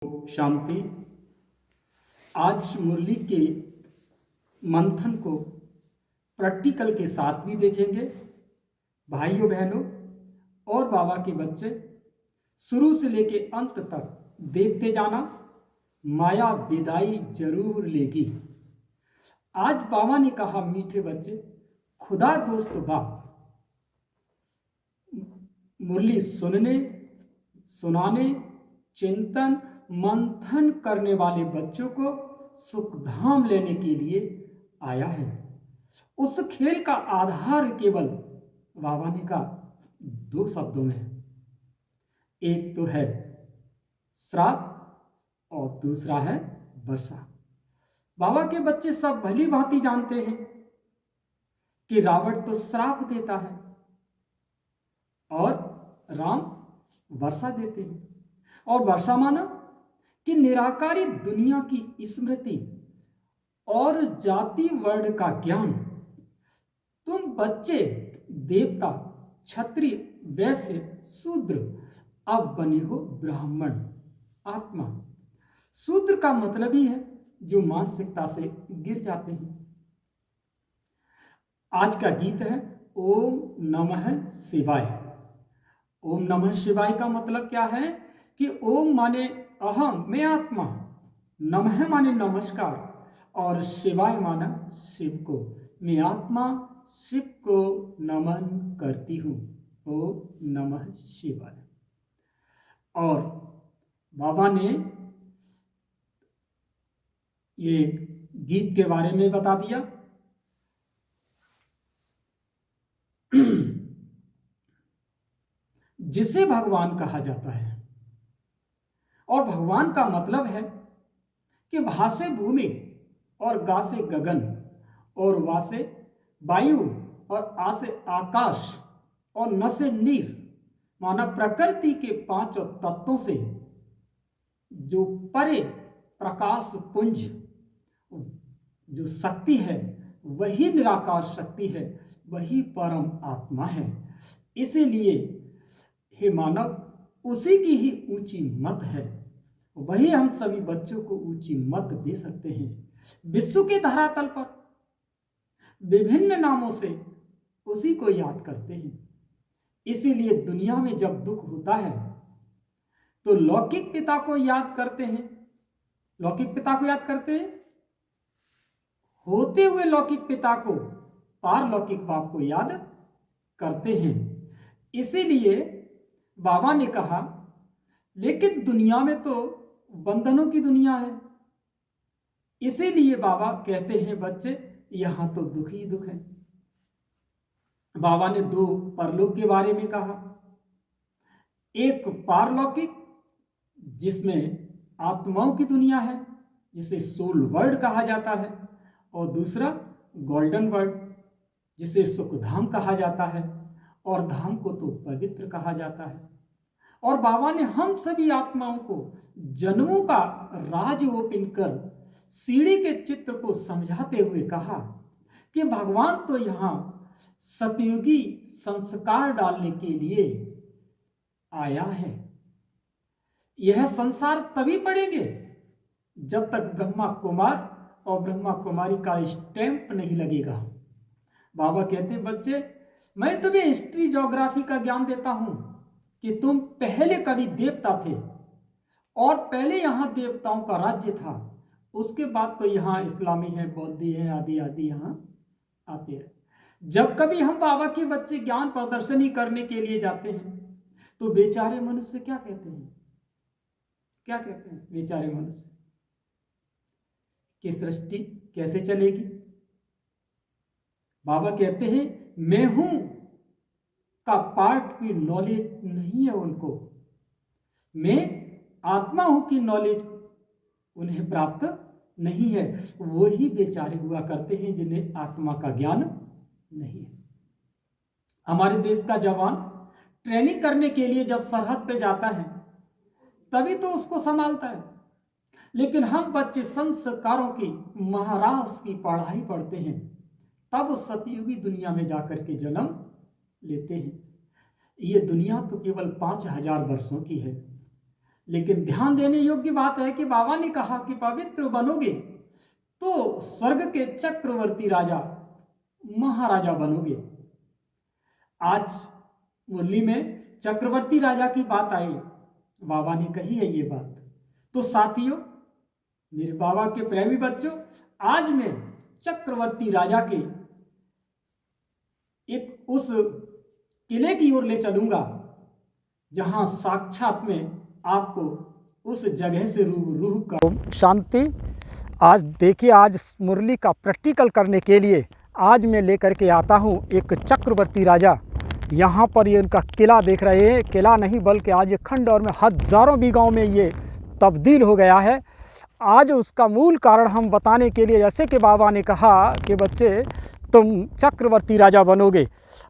शांति। आज मुरली के मंथन को प्रैक्टिकल के साथ भी देखेंगे। भाइयों बहनों और बाबा के बच्चे शुरू से लेके अंत तक देखते जाना, माया विदाई जरूर लेगी। आज बाबा ने कहा, मीठे बच्चे, खुदा दोस्त बाप, मुरली सुनने, सुनाने, चिंतन मंथन करने वाले बच्चों को सुखधाम लेने के लिए आया है। उस खेल का आधार केवल बाबा ने कहा दो शब्दों में है। एक तो है श्राप और दूसरा है वर्षा। बाबा के बच्चे सब भली भांति जानते हैं कि रावण तो श्राप देता है और राम वर्षा देते हैं। और वर्षा माना कि निराकारी दुनिया की स्मृति और जाति वर्ण का ज्ञान। तुम बच्चे देवता, क्षत्रिय, वैश्य, शूद्र अब बने हो ब्राह्मण आत्मा। शूद्र का मतलब ही है जो मानसिकता से गिर जाते हैं। आज का गीत है ओम नमः शिवाय। ओम नमः शिवाय का मतलब क्या है कि ओम माने अहम, मैं आत्मा, नमः माने नमस्कार, और शिवाय माना शिव को। मैं आत्मा शिव को नमन करती हूँ। ओम नमः शिवाय। और बाबा ने ये गीत के बारे में बता दिया। जिसे भगवान कहा जाता है, और भगवान का मतलब है कि भा से भूमि और गा से गगन और वा से वायु और आ से आकाश और न से नीर, माना प्रकृति के पांच तत्वों से जो परे प्रकाश पुंज जो शक्ति है वही निराकार शक्ति है, वही परम आत्मा है। इसीलिए हे मानव, उसी की ही ऊंची मत है, वही हम सभी बच्चों को ऊंची मत दे सकते हैं। विश्व के धरातल पर विभिन्न नामों से उसी को याद करते हैं। इसीलिए दुनिया में जब दुख होता है तो लौकिक पिता को याद करते हैं। लौकिक पिता को याद करते हैं, होते हुए लौकिक पिता को पारलौकिक बाप को याद करते हैं। इसीलिए बाबा ने कहा, लेकिन दुनिया में तो बंधनों की दुनिया है। इसीलिए बाबा कहते हैं, बच्चे यहां तो दुख ही दुख है। बाबा ने दो परलोक के बारे में कहा, एक पारलौकिक जिसमें आत्माओं की दुनिया है, जिसे सोल वर्ल्ड कहा जाता है, और दूसरा गोल्डन वर्ल्ड जिसे सुखधाम कहा जाता है, और धाम को तो पवित्र कहा जाता है। और बाबा ने हम सभी आत्माओं को जन्मों का राज ओपन कर सीढ़ी के चित्र को समझाते हुए कहा कि भगवान तो यहाँ सतयुगी संस्कार डालने के लिए आया है। यह संसार तभी पड़ेंगे जब तक ब्रह्मा कुमार और ब्रह्मा कुमारी का स्टैंप नहीं लगेगा। बाबा कहते, बच्चे मैं तुम्हें हिस्ट्री ज्योग्राफी का ज्ञान देता हूं कि तुम पहले कभी देवता थे और पहले यहां देवताओं का राज्य था। उसके बाद तो यहां इस्लामी है, बौद्धी है, आदि आदि यहां आते हैं। जब कभी हम बाबा के बच्चे ज्ञान प्रदर्शनी करने के लिए जाते हैं तो बेचारे मनुष्य क्या कहते हैं? क्या कहते हैं बेचारे मनुष्य कि सृष्टि कैसे चलेगी? बाबा कहते हैं, मैं हूं का पार्ट की नॉलेज नहीं है उनको, मैं आत्मा हूं की नॉलेज उन्हें प्राप्त नहीं है। वही बेचारे हुआ करते हैं जिन्हें आत्मा का ज्ञान नहीं है। हमारे देश का जवान ट्रेनिंग करने के लिए जब सरहद पे जाता है तभी तो उसको संभालता है, लेकिन हम बच्चे संस्कारों की महाराज की पढ़ाई पढ़ते हैं, तब सतयुगी दुनिया में जाकर के जन्म लेते हैं। ये दुनिया तो केवल 5000 वर्षों की है, लेकिन ध्यान देने योग्य बात है कि बाबा ने कहा कि पवित्र बनोगे तो स्वर्ग के चक्रवर्ती राजा, महाराजा बनोगे। आज मुरली में चक्रवर्ती राजा की बात आई, बाबा ने कही है ये बात। तो साथियों, मेरे बाबा के प्रेमी बच्चों, आज मैं चक्रवर्ती राजा के एक उस किले की ओर ले चलूंगा जहां साक्षात में आपको उस जगह से रूबरू कर शांति। आज देखिए, आज मुरली का प्रैक्टिकल करने के लिए आज मैं लेकर के आता हूं एक चक्रवर्ती राजा। यहाँ पर ये उनका किला देख रहे हैं, किला नहीं बल्कि आज ये खंडहर में हजारों बीघाओं में ये तब्दील हो गया है। आज उसका मूल कारण हम बताने के लिए, जैसे कि बाबा ने कहा कि बच्चे तुम चक्रवर्ती राजा बनोगे।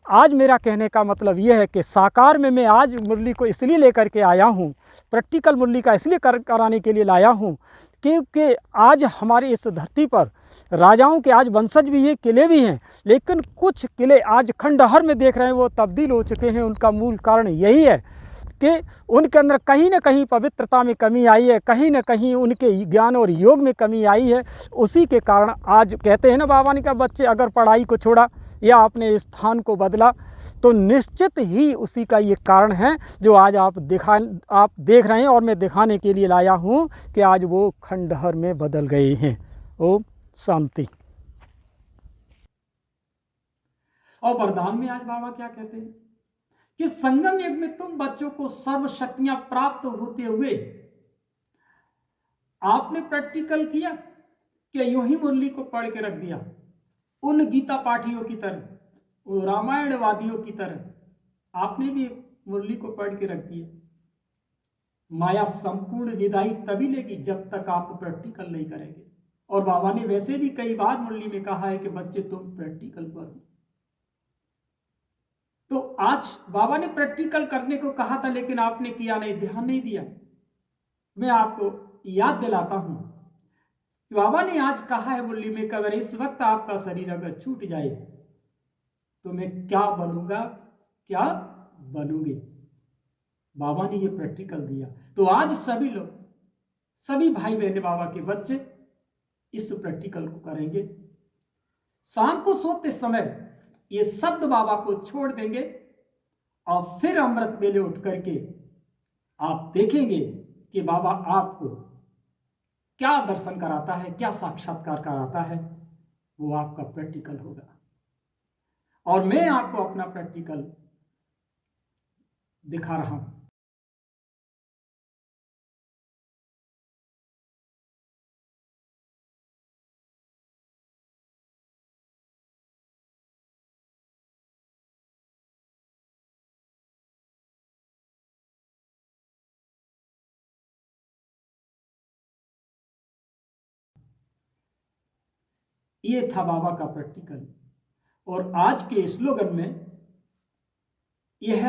आज मेरा कहने का मतलब यह है कि साकार में मैं आज मुरली को इसलिए लेकर के आया हूँ, प्रैक्टिकल मुरली का इसलिए कराने के लिए लाया हूँ क्योंकि आज हमारी इस धरती पर राजाओं के आज वंशज भी हैं, किले भी हैं, लेकिन कुछ किले आज खंडहर में देख रहे हैं वो तब्दील हो चुके हैं। उनका मूल कारण यही है कि उनके अंदर कहीं ना कहीं पवित्रता में कमी आई है, कहीं ना कहीं उनके ज्ञान और योग में कमी आई है। उसी के कारण आज कहते हैं ना बाबा ने कहा, बच्चे अगर पढ़ाई को छोड़ा या अपने स्थान को बदला तो निश्चित ही उसी का ये कारण है जो आज आप देख रहे हैं और मैं दिखाने के लिए लाया हूँ कि आज वो खंडहर में बदल गए हैं। ओम शांति। और वरदान में आज बाबा क्या कहते हैं कि संगम युग में तुम बच्चों को सर्व शक्तियां प्राप्त होते हुए आपने प्रैक्टिकल किया कि यूं ही मुरली को पढ़ के रख दिया, उन गीता पाठियों की तरह, वो रामायणवादियों की तरह आपने भी मुरली को पढ़ के रख दिया। माया संपूर्ण विदाई तभी लेगी जब तक आप प्रैक्टिकल नहीं करेंगे। और बाबा ने वैसे भी कई बार मुरली में कहा है कि बच्चे तुम प्रैक्टिकल करो। तो आज बाबा ने प्रैक्टिकल करने को कहा था लेकिन आपने किया नहीं, ध्यान नहीं दिया। मैं आपको याद दिलाता हूं कि बाबा ने आज कहा है मुरली में कि अगर इस वक्त आपका शरीर अगर छूट जाए तो मैं क्या बनूंगा, क्या बनूंगी। बाबा ने ये प्रैक्टिकल दिया। तो आज सभी लोग, सभी भाई बहन बाबा के बच्चे इस प्रैक्टिकल को करेंगे। शाम को सोते समय ये शब्द बाबा को छोड़ देंगे और फिर अमृत वेले उठ करके आप देखेंगे कि बाबा आपको क्या दर्शन कराता है, क्या साक्षात्कार कराता है। वो आपका प्रैक्टिकल होगा और मैं आपको अपना प्रैक्टिकल दिखा रहा हूं। ये था बाबा का प्रैक्टिकल। और आज के स्लोगन में यह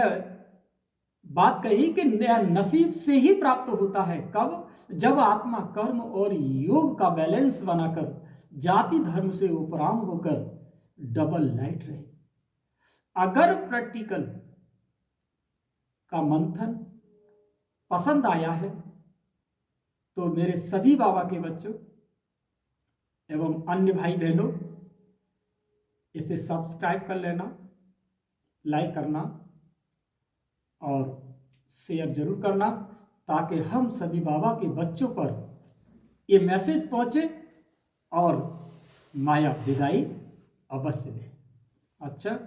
बात कही कि नसीब से ही प्राप्त होता है। कब? जब आत्मा कर्म और योग का बैलेंस बनाकर जाति धर्म से उपराम होकर डबल लाइट रहे। अगर प्रैक्टिकल का मंथन पसंद आया है तो मेरे सभी बाबा के बच्चों एवं अन्य भाई बहनों इसे सब्सक्राइब कर लेना, लाइक करना और शेयर जरूर करना ताकि हम सभी बाबा के बच्चों पर ये मैसेज पहुंचे और माया विदाई अवश्य दे। अच्छा,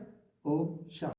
ओम शांति।